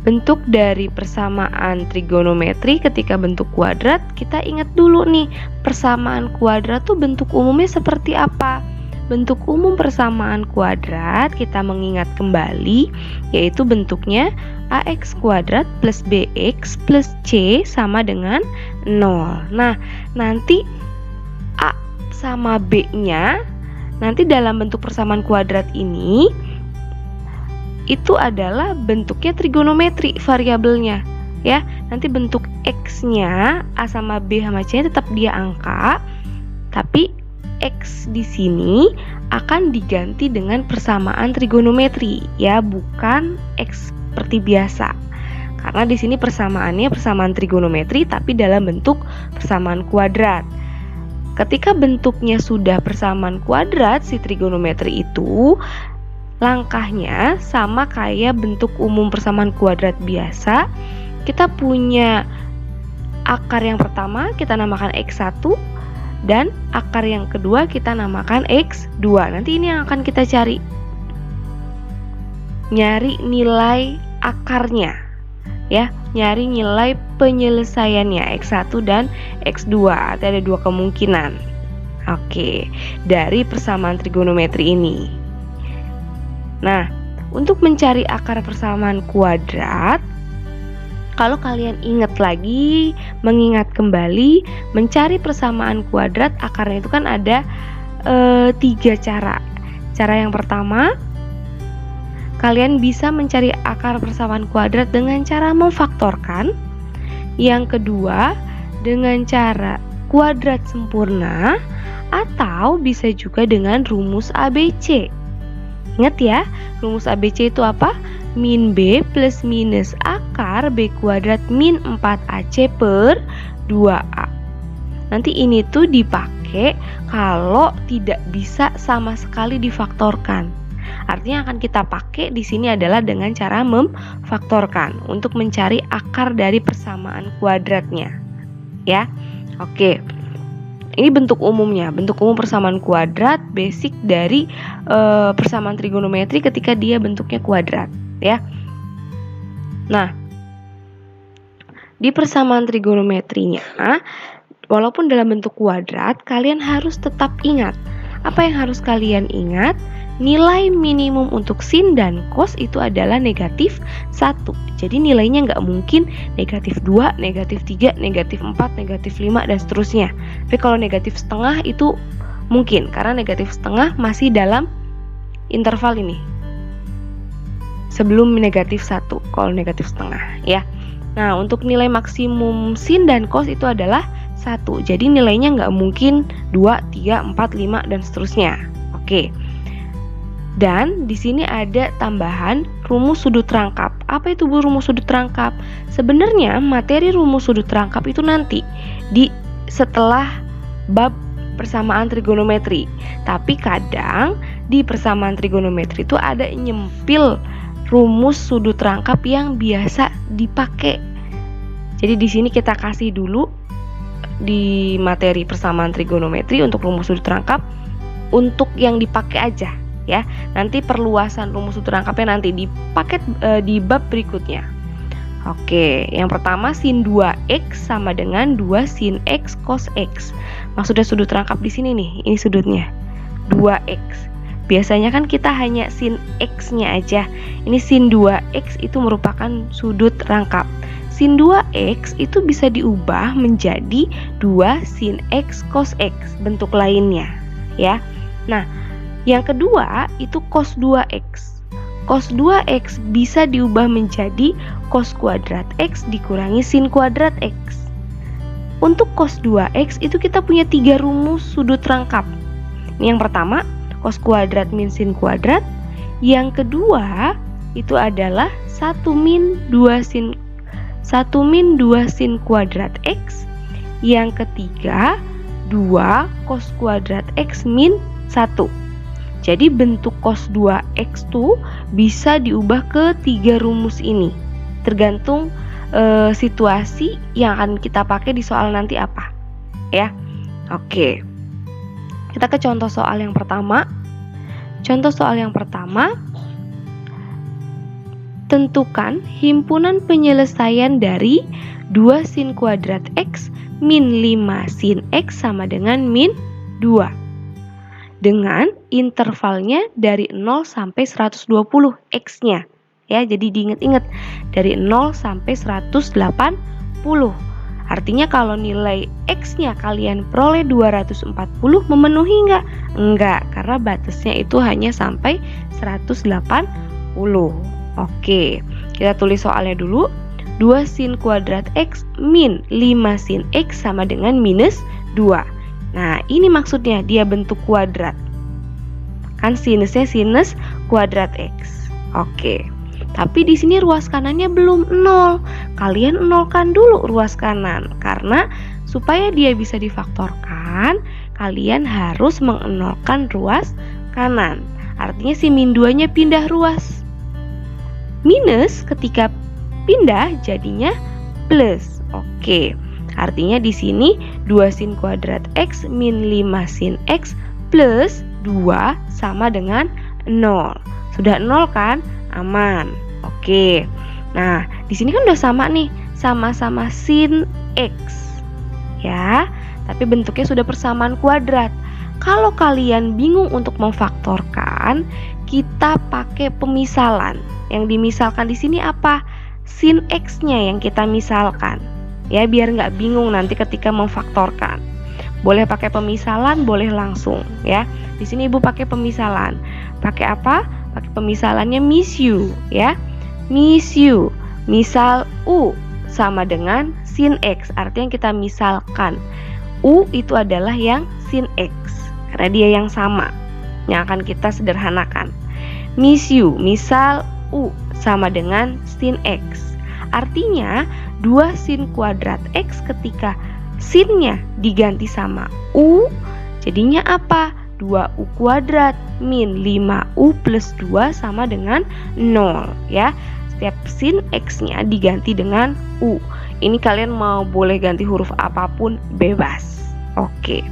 bentuk dari persamaan trigonometri ketika bentuk kuadrat, kita ingat dulu nih, persamaan kuadrat tuh bentuk umumnya seperti apa? Bentuk umum persamaan kuadrat kita mengingat kembali, yaitu bentuknya ax kuadrat plus bx plus c sama dengan 0. Nah, nanti a sama b-nya nanti dalam bentuk persamaan kuadrat ini itu adalah bentuknya trigonometri variabelnya, ya. Nanti bentuk x-nya a sama b sama c tetap dia angka, tapi x di sini akan diganti dengan persamaan trigonometri, ya, bukan x seperti biasa. Karena di sini persamaannya persamaan trigonometri tapi dalam bentuk persamaan kuadrat. Ketika bentuknya sudah persamaan kuadrat si trigonometri itu, langkahnya sama kayak bentuk umum persamaan kuadrat biasa. Kita punya akar yang pertama kita namakan x1 dan akar yang kedua kita namakan x2. Nanti ini yang akan kita cari. Nyari nilai akarnya, ya, nyari nilai penyelesaiannya x1 dan x2. Ada dua kemungkinan. Oke, dari persamaan trigonometri ini. Nah, untuk mencari akar persamaan kuadrat, kalau kalian ingat lagi, mengingat kembali, mencari persamaan kuadrat akarnya itu kan ada 3 cara. Cara yang pertama, kalian bisa mencari akar persamaan kuadrat dengan cara memfaktorkan. Yang kedua, dengan cara kuadrat sempurna, atau bisa juga dengan rumus ABC. Ingat ya, rumus ABC itu apa? Min B plus minus akar B kuadrat min 4AC per 2A. Nanti ini tuh dipakai kalau tidak bisa sama sekali difaktorkan. Artinya akan kita pakai di sini adalah dengan cara memfaktorkan untuk mencari akar dari persamaan kuadratnya. Ya. Oke. Ini bentuk umumnya, bentuk umum persamaan kuadrat basic dari persamaan trigonometri ketika dia bentuknya kuadrat, ya. Nah, di persamaan trigonometrinya, walaupun dalam bentuk kuadrat, kalian harus tetap ingat. Apa yang harus kalian ingat? Nilai minimum untuk sin dan cos itu adalah negatif 1. Jadi nilainya nggak mungkin negatif 2, negatif 3, negatif 4, negatif 5, dan seterusnya. Tapi kalau negatif setengah itu mungkin, karena negatif setengah masih dalam interval ini. Sebelum negatif 1, kalau negatif setengah, ya. Nah, untuk nilai maksimum sin dan cos itu adalah 1. Jadi nilainya nggak mungkin 2, 3, 4, 5, dan seterusnya. Oke. Dan di sini ada tambahan rumus sudut rangkap. Apa itu rumus sudut rangkap? Sebenarnya materi rumus sudut rangkap itu nanti setelah bab persamaan trigonometri. Tapi kadang di persamaan trigonometri itu ada nyempil rumus sudut rangkap yang biasa dipakai. Jadi di sini kita kasih dulu di materi persamaan trigonometri untuk rumus sudut rangkap untuk yang dipakai aja. Ya, nanti perluasan rumus sudut rangkapnya nanti dipakai di bab berikutnya. Oke, yang pertama sin 2x sama dengan 2 sin x cos x. Maksudnya sudut rangkap di sini nih, ini sudutnya 2x. Biasanya kan kita hanya sin x-nya aja. Ini sin 2x itu merupakan sudut rangkap. Sin 2x itu bisa diubah menjadi 2 sin x cos x, bentuk lainnya, ya. Nah, yang kedua itu cos 2x. Cos 2x bisa diubah menjadi cos kuadrat x dikurangi sin kuadrat x. Untuk cos 2x itu kita punya 3 rumus sudut rangkap. Yang pertama, cos kuadrat min sin kuadrat. Yang kedua, itu adalah 1 min 2 sin kuadrat x. Yang ketiga, 2 cos kuadrat x min 1. Jadi bentuk cos 2x tuh bisa diubah ke 3 rumus ini. Tergantung situasi yang akan kita pakai di soal nanti apa. Ya. Oke. Kita ke contoh soal yang pertama. Contoh soal yang pertama, Tentukan himpunan penyelesaian dari 2 sin kuadrat X min 5 sin X sama dengan min 2. Dengan intervalnya dari 0 sampai 120 X-nya. Ya, jadi diingat-ingat dari 0 sampai 180. Artinya kalau nilai X-nya kalian peroleh 240 memenuhi nggak? Enggak, karena batasnya itu hanya sampai 180. Oke, kita tulis soalnya dulu. 2 sin kuadrat X min 5 sin X sama dengan minus 2. Nah, ini maksudnya dia bentuk kuadrat. Kan sinusnya sinus kuadrat X. Oke. Tapi di sini ruas kanannya belum 0. Kalian nolkan dulu ruas kanan karena supaya dia bisa difaktorkan, kalian harus mengenolkan ruas kanan. Artinya si min 2-nya pindah ruas. Minus ketika pindah jadinya plus. Oke. Artinya di sini 2 sin kuadrat X min 5 sin X plus 2 sama dengan 0. Sudah 0 kan? Aman. Oke. Nah, di sini kan udah sama nih, sama-sama sin X. Ya, tapi bentuknya sudah persamaan kuadrat. Kalau kalian bingung untuk memfaktorkan, kita pakai pemisalan. Yang dimisalkan di sini apa? Sin X-nya yang kita misalkan. Ya, biar nggak bingung nanti ketika memfaktorkan. Boleh pakai pemisalan, boleh langsung ya. Di sini Ibu pakai pemisalan. Pakai apa? Pakai pemisalannya MISU ya. MISU. Misal U sama dengan sin X. Artinya kita misalkan U itu adalah yang sin X karena dia yang sama. Yang akan kita sederhanakan. MISU. Misal U sama dengan sin X. Artinya 2 sin kuadrat X ketika sinnya diganti sama U, jadinya apa? 2U kuadrat min 5U plus 2 sama dengan 0 ya. Setiap sin X-nya diganti dengan U. Ini kalian mau boleh ganti huruf apapun bebas. Oke.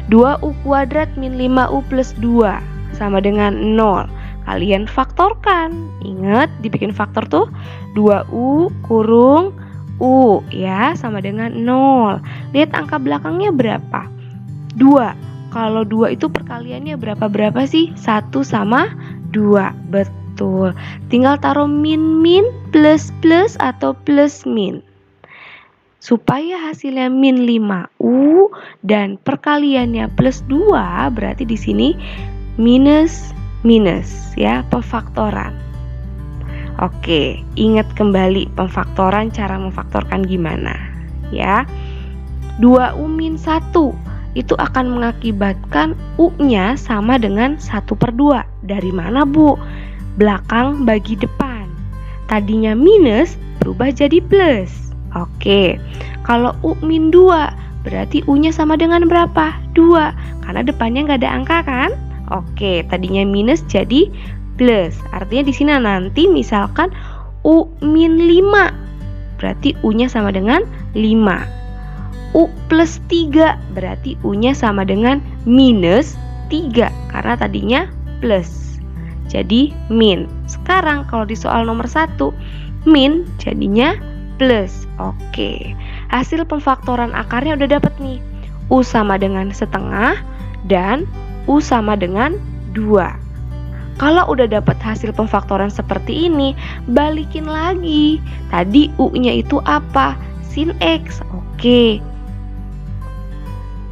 2U kuadrat min 5U plus 2 sama dengan 0. Kalian faktorkan. Ingat dibikin faktor tuh 2U kurung U ya sama dengan 0. Lihat angka belakangnya berapa? 2. Kalau 2 itu perkaliannya berapa sih? 1 sama 2. Betul. Tinggal taruh min plus atau plus min. Supaya hasilnya min 5U dan perkaliannya plus 2, berarti di sini minus ya, pemfaktoran. Oke, ingat kembali pemfaktoran, cara memfaktorkan gimana ya. 2U min 1 itu akan mengakibatkan U-nya sama dengan 1/2. Dari mana Bu? Belakang bagi depan. Tadinya minus berubah jadi plus. Oke, kalau U min 2 berarti U-nya sama dengan berapa? 2, karena depannya nggak ada angka kan? Oke, tadinya minus jadi plus. Artinya di sini nanti misalkan U min 5. Berarti U-nya sama dengan 5. U plus 3 berarti U-nya sama dengan minus 3 karena tadinya plus. Jadi min. Sekarang kalau di soal nomor 1, min jadinya plus. Oke. Hasil pemfaktoran akarnya udah dapet nih. U sama dengan setengah dan U sama dengan 2. Kalau udah dapat hasil pemfaktoran seperti ini, balikin lagi. Tadi U-nya itu apa? Sin X. Oke.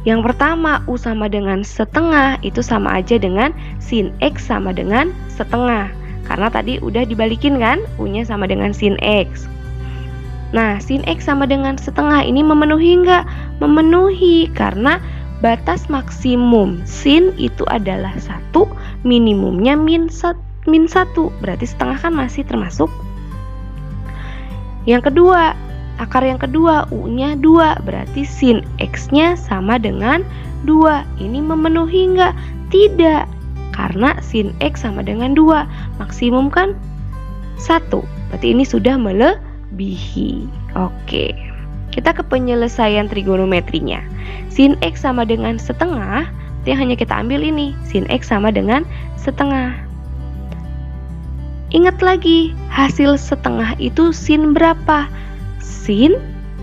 Yang pertama, U sama dengan setengah, itu sama aja dengan sin X sama dengan setengah. Karena tadi udah dibalikin kan? U-nya sama dengan sin X. Nah, sin X sama dengan setengah ini memenuhi nggak? Memenuhi, karena batas maksimum sin itu adalah 1, minimumnya min 1. Berarti setengah kan masih termasuk. Yang kedua, akar yang kedua, U-nya 2. Berarti sin X-nya sama dengan 2. Ini memenuhi nggak? Tidak. Karena sin X sama dengan 2. Maksimum kan 1. Berarti ini sudah melebihi. Oke. Kita ke penyelesaian trigonometrinya. Sin X sama dengan setengah, itu yang hanya kita ambil ini. Sin X sama dengan setengah. Ingat lagi, hasil setengah itu sin berapa? Sin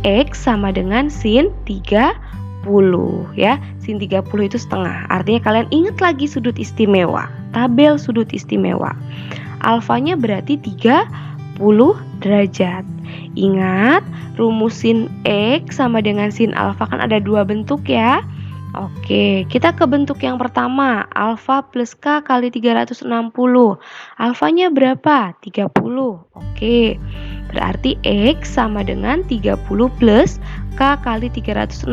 X sama dengan sin 30 ya. Sin 30 itu setengah. Artinya kalian ingat lagi sudut istimewa, tabel sudut istimewa. Alfanya berarti 30 derajat. Ingat, rumus sin X sama dengan sin alfa kan ada dua bentuk ya. Oke, kita ke bentuk yang pertama, alfa plus K kali 360. Alfanya berapa? 30. Oke, berarti X sama dengan 30 plus K kali 360.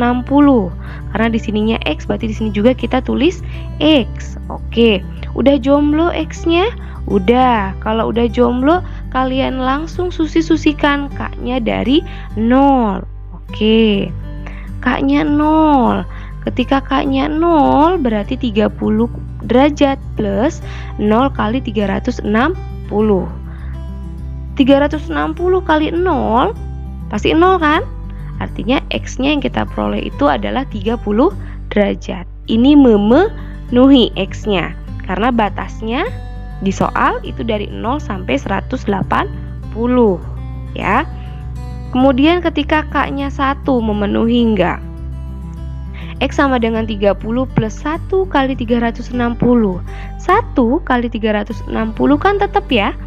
Karena di sininya X, berarti di sini juga kita tulis X. Oke, udah jomblo X-nya? Udah. Kalau udah jomblo, kalian langsung susi-susikan K-nya dari 0. Oke, K-nya 0. Ketika K-nya 0 berarti 30 derajat plus 0 kali 360. 360 kali 0 pasti 0 kan? Artinya X-nya yang kita peroleh itu adalah 30 derajat. Ini memenuhi X-nya karena batasnya di soal itu dari 0 sampai 180 ya. Kemudian ketika K-nya 1 memenuhi enggak? X sama dengan 30 plus 1 kali 360. 1 kali 360 kan tetap ya,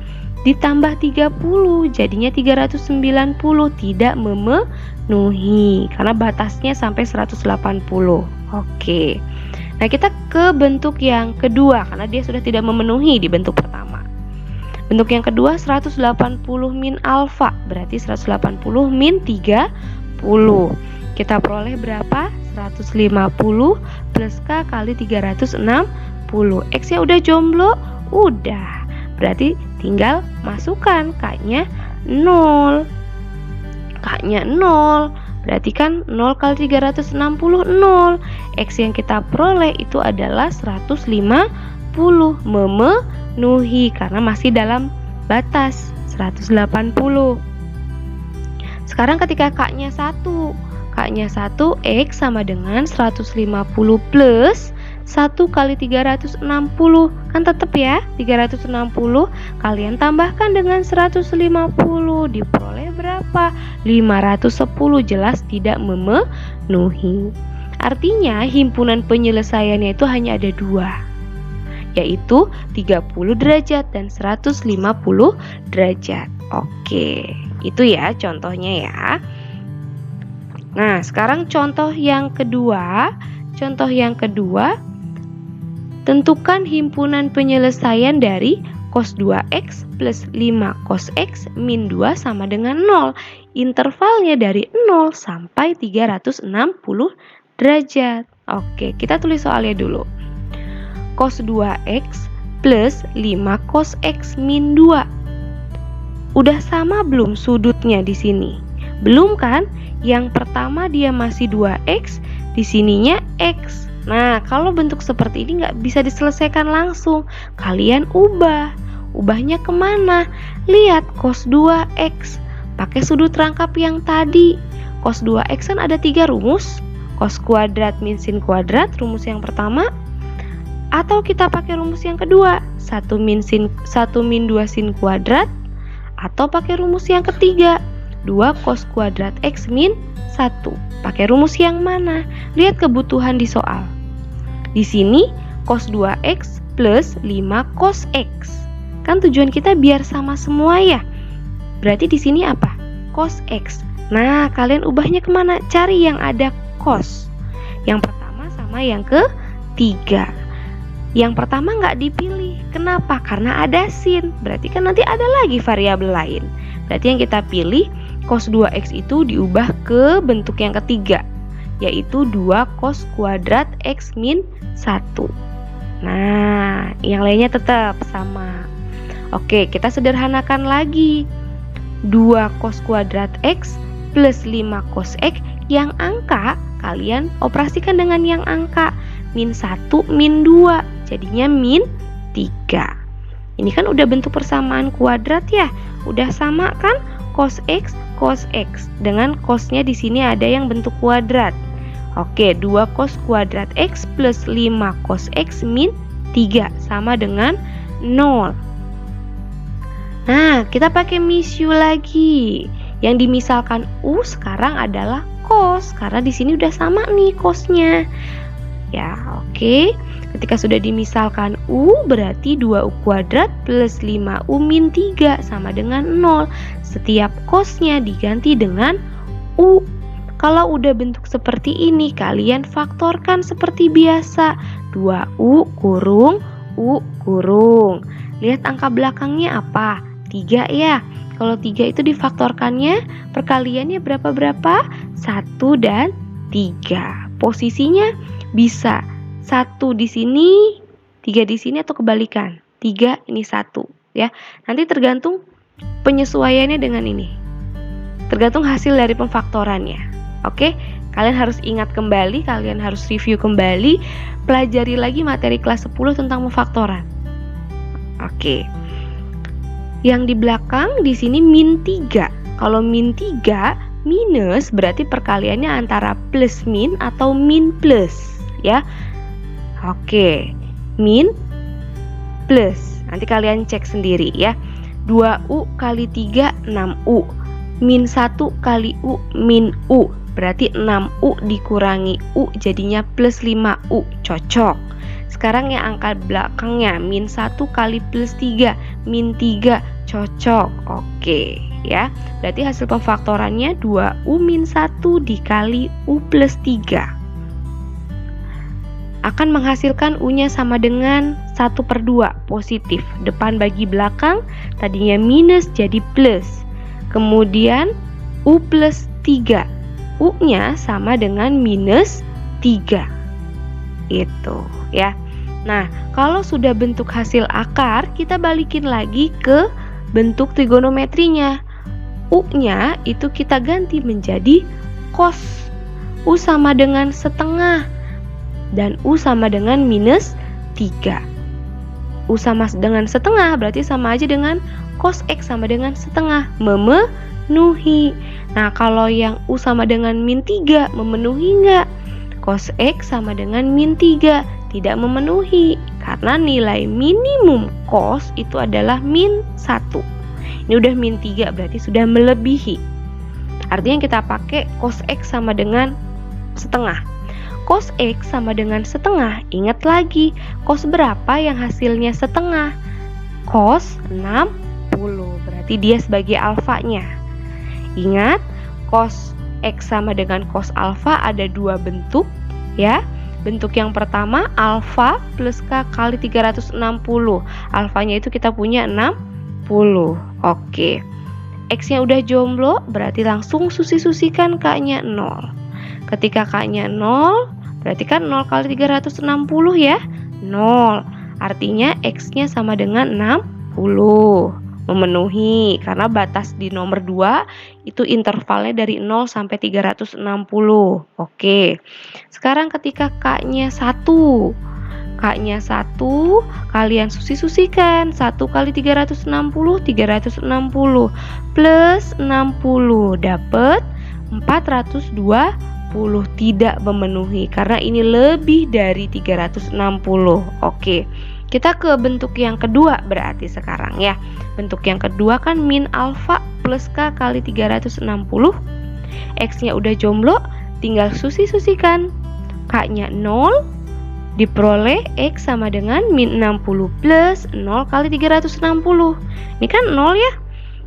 ditambah 30 jadinya 390, tidak memenuhi karena batasnya sampai 180. Oke. Nah, kita ke bentuk yang kedua karena dia sudah tidak memenuhi di bentuk pertama. Bentuk yang kedua 180 min alfa berarti 180 min 30. Kita peroleh berapa? 150 plus K kali 360. X-nya udah jomblo? Udah. Berarti tinggal masukkan K-nya 0. K-nya 0. Berarti kan 0 kali 360 0. X yang kita peroleh itu adalah 150. Memenuhi karena masih dalam batas 180. Sekarang ketika K-nya 1, K-nya 1, X sama dengan 150 plus 1 kali 360. Kan tetap ya, 360 kalian tambahkan dengan 150. Diperoleh berapa? 510, jelas tidak memenuhi. Artinya himpunan penyelesaiannya itu hanya ada dua, yaitu 30 derajat dan 150 derajat. Oke, itu ya contohnya ya. Nah, sekarang contoh yang kedua. Contoh yang kedua, tentukan himpunan penyelesaian dari cos 2x plus 5 cos x min 2 sama dengan 0. Intervalnya dari 0 sampai 360 derajat. Oke, kita tulis soalnya dulu. Cos 2x plus 5 cos x min 2. Udah sama belum sudutnya di sini? Belum kan? Yang pertama dia masih 2x, di sininya x. Nah, kalau bentuk seperti ini nggak bisa diselesaikan langsung. Kalian ubah. Ubahnya kemana? Lihat cos 2x. Pakai sudut rangkap yang tadi. Cos 2x kan ada 3 rumus. Cos kuadrat min sin kuadrat, rumus yang pertama. Atau kita pakai rumus yang kedua. 1 min 2 sin kuadrat. Atau pakai rumus yang ketiga. 2 cos kuadrat x min 1. Pakai rumus yang mana? Lihat kebutuhan di soal. Di sini cos 2x plus 5 cos x. Kan tujuan kita biar sama semua ya. Berarti di sini apa? Cos x. Nah, kalian ubahnya kemana? Cari yang ada cos. Yang pertama sama yang ketiga. Yang pertama nggak dipilih. Kenapa? Karena ada sin. Berarti kan nanti ada lagi variabel lain. Berarti yang kita pilih cos 2x itu diubah ke bentuk yang ketiga, yaitu 2 cos kuadrat x min 1. Nah, yang lainnya tetap sama. Oke, kita sederhanakan lagi. 2 cos kuadrat x plus 5 cos x, yang angka kalian operasikan dengan yang angka. Min 1, min 2, jadinya min 3. Ini kan udah bentuk persamaan kuadrat ya. Udah sama kan? Cos x dengan cosnya di sini ada yang bentuk kuadrat. Oke, 2 cos kuadrat x plus 5 cos x min 3 sama dengan 0. Nah, kita pakai misiu lagi. Yang dimisalkan U sekarang adalah kos, karena di sini udah sama nih kosnya. Ya, oke. Ketika sudah dimisalkan U, berarti 2U kuadrat plus 5U min 3 sama dengan 0. Setiap kosnya diganti dengan U. Kalau udah bentuk seperti ini, kalian faktorkan seperti biasa. 2U kurung U kurung. Lihat angka belakangnya apa? 3 ya. Kalau 3 itu difaktorkannya, perkaliannya berapa-berapa? 1 dan 3. Posisinya bisa 1 di sini, 3 di sini atau kebalikan. 3 ini 1 ya. Nanti tergantung penyesuaiannya dengan ini. Tergantung hasil dari pemfaktorannya. Oke? Kalian harus ingat kembali, kalian harus review kembali, pelajari lagi materi kelas 10 tentang pemfaktoran. Oke. Yang di belakang di sini min 3. Kalau min 3 minus berarti perkaliannya antara plus min atau min plus ya. Oke. Min plus. Nanti kalian cek sendiri ya. 2U kali 3 6U. Min 1 kali U min U. Berarti 6U dikurangi U jadinya plus 5U. Cocok. Sekarang yang angka belakangnya min 1 kali plus 3 min 3 cocok. Oke ya. Berarti hasil pemfaktorannya 2U min 1 dikali U plus 3 akan menghasilkan U-nya sama dengan 1/2 positif. Depan bagi belakang tadinya minus jadi plus. Kemudian U plus 3. U-nya sama dengan minus 3. Itu ya. Nah, kalau sudah bentuk hasil akar, kita balikin lagi ke bentuk trigonometrinya. U-nya itu kita ganti menjadi cos. U sama dengan setengah dan U sama dengan minus 3. U sama dengan setengah berarti sama aja dengan cos X sama dengan setengah, memenuhi. Nah, kalau yang U sama dengan min 3 memenuhi enggak? Cos X sama dengan min 3 tidak memenuhi karena nilai minimum cos itu adalah min 1. Ini udah min 3 berarti sudah melebihi. Artinya kita pakai cos X sama dengan setengah. Cos X sama dengan setengah. Ingat lagi, cos berapa yang hasilnya setengah? Cos 60. Berarti dia sebagai alfanya. Ingat, cos X sama dengan cos alfa ada dua bentuk ya. Bentuk yang pertama alfa plus K kali 360. Alfanya itu kita punya 60. Oke. X-nya udah jomblo berarti langsung susi-susikan K-nya 0. Ketika K-nya 0 berarti kan 0 kali 360 ya. 0. Artinya X-nya sama dengan 60. Memenuhi karena batas di nomor 2 itu intervalnya dari 0 sampai 360. Oke. Sekarang ketika K-nya 1. K-nya 1 kalian susi-susikan. 1 kali 360 plus 60 dapat 420 tidak memenuhi karena ini lebih dari 360. Oke. Kita ke bentuk yang kedua berarti sekarang ya. Bentuk yang kedua kan min alfa plus K kali 360. X-nya udah jomblo, tinggal susi-susikan. K-nya 0, diperoleh X sama dengan min 60 plus 0 kali 360. Ini kan 0 ya.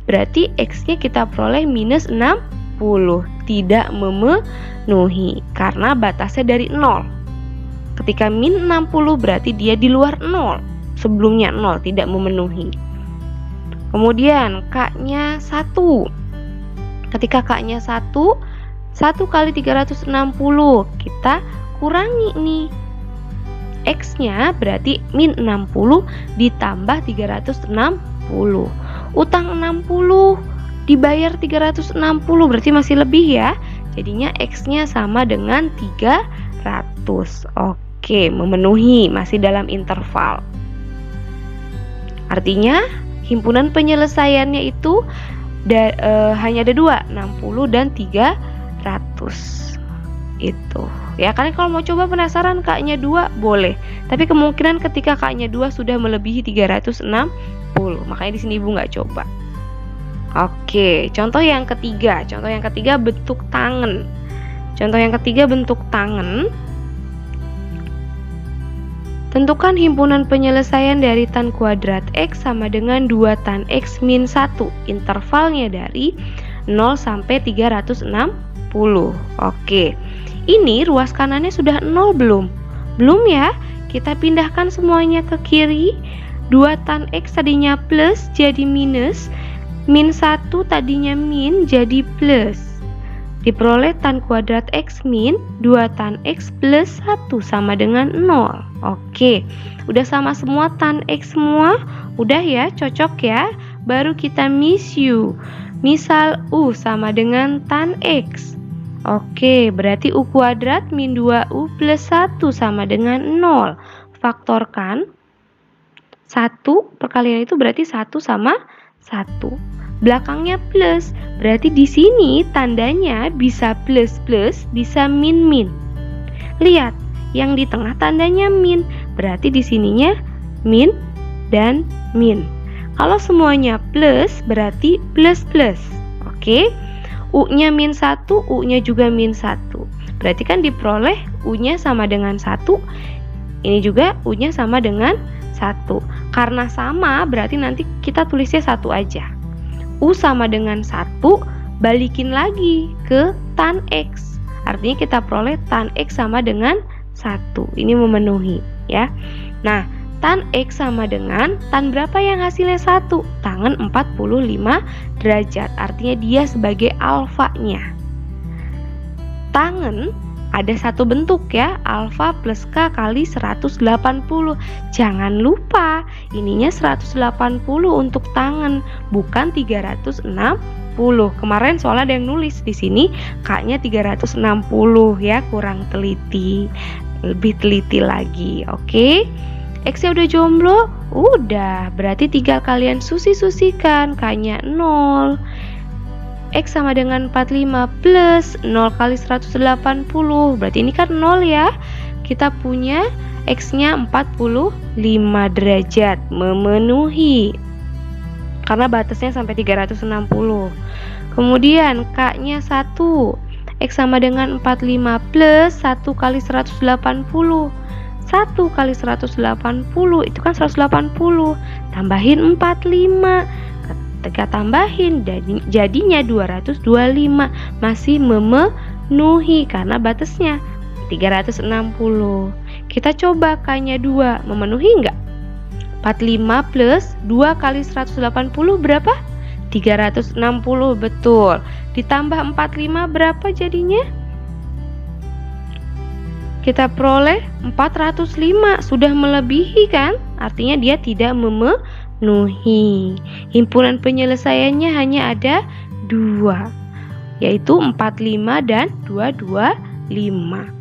Berarti X-nya kita peroleh minus 60. Tidak memenuhi karena batasnya dari 0. Ketika min 60 berarti dia di luar 0. Sebelumnya 0 tidak memenuhi. Kemudian K-nya 1. Ketika K-nya 1 kali 360 kita kurangi nih. X-nya berarti min 60 ditambah 360. Utang 60 dibayar 360 berarti masih lebih ya. Jadinya X-nya sama dengan 300. Oke, memenuhi, masih dalam interval. Artinya himpunan penyelesaiannya itu hanya ada dua, 60 dan 300. Itu ya, kalian kalau mau coba penasaran K-nya 2 boleh, tapi kemungkinan ketika K-nya 2 sudah melebihi 360 Makanya di sini Ibu nggak coba. Oke, contoh yang ketiga. Contoh yang ketiga bentuk tangen. Contoh yang ketiga bentuk tangen. Tentukan himpunan penyelesaian dari tan kuadrat X sama dengan 2 tan X min 1. Intervalnya dari 0 sampai 360. Oke, ini ruas kanannya sudah 0 belum? Belum ya? Kita pindahkan semuanya ke kiri. 2 tan X tadinya plus jadi minus. Min 1 tadinya min jadi plus. Diperoleh tan kuadrat X min 2 tan X plus 1 sama dengan 0. Oke, udah sama semua tan X semua? Udah ya, cocok ya? Baru kita miss U. Misal U sama dengan tan X. Oke, berarti U kuadrat min 2U plus 1 sama dengan 0. Faktorkan 1 perkalian itu berarti 1 sama 1. Belakangnya plus, berarti di sini tandanya bisa plus plus, bisa min min. Lihat, yang di tengah tandanya min, berarti di sininya min dan min. Kalau semuanya plus, berarti plus plus. Oke, U-nya min 1, U-nya juga min 1. Berarti kan diperoleh U-nya sama dengan 1. Ini juga U-nya sama dengan 1. Karena sama, berarti nanti kita tulisnya 1 aja. U sama dengan 1, balikin lagi ke tan X. Artinya kita peroleh tan X sama dengan 1. Ini memenuhi ya. Nah, tan X sama dengan tan berapa yang hasilnya 1? Tangen 45 derajat. Artinya dia sebagai alfanya. Tangen ada satu bentuk ya, alfa plus K kali 180. Jangan lupa, ininya 180 untuk tangen, bukan 360. Kemarin soalnya ada yang nulis di sini K-nya 360 ya, kurang teliti. Lebih teliti lagi, oke? X-nya udah jomblo? Udah, berarti tinggal kalian susi-susikan, K-nya 0. X sama dengan 45 plus 0 kali 180. Berarti ini kan 0 ya. Kita punya X-nya 45 derajat. Memenuhi. Karena batasnya sampai 360. Kemudian K-nya 1. X sama dengan 45 plus 1 kali 180. 1 kali 180 itu kan 180. Tambahin 45. Ketika tambahin jadinya 225, masih memenuhi karena batasnya 360. Kita coba K-nya 2, memenuhi enggak? 45 plus 2 kali 180 berapa? 360, betul. Ditambah 45 berapa jadinya? Kita peroleh 405, sudah melebihi kan? Artinya dia tidak memenuhi. Himpunan penyelesaiannya hanya ada 2, yaitu 45 dan 225.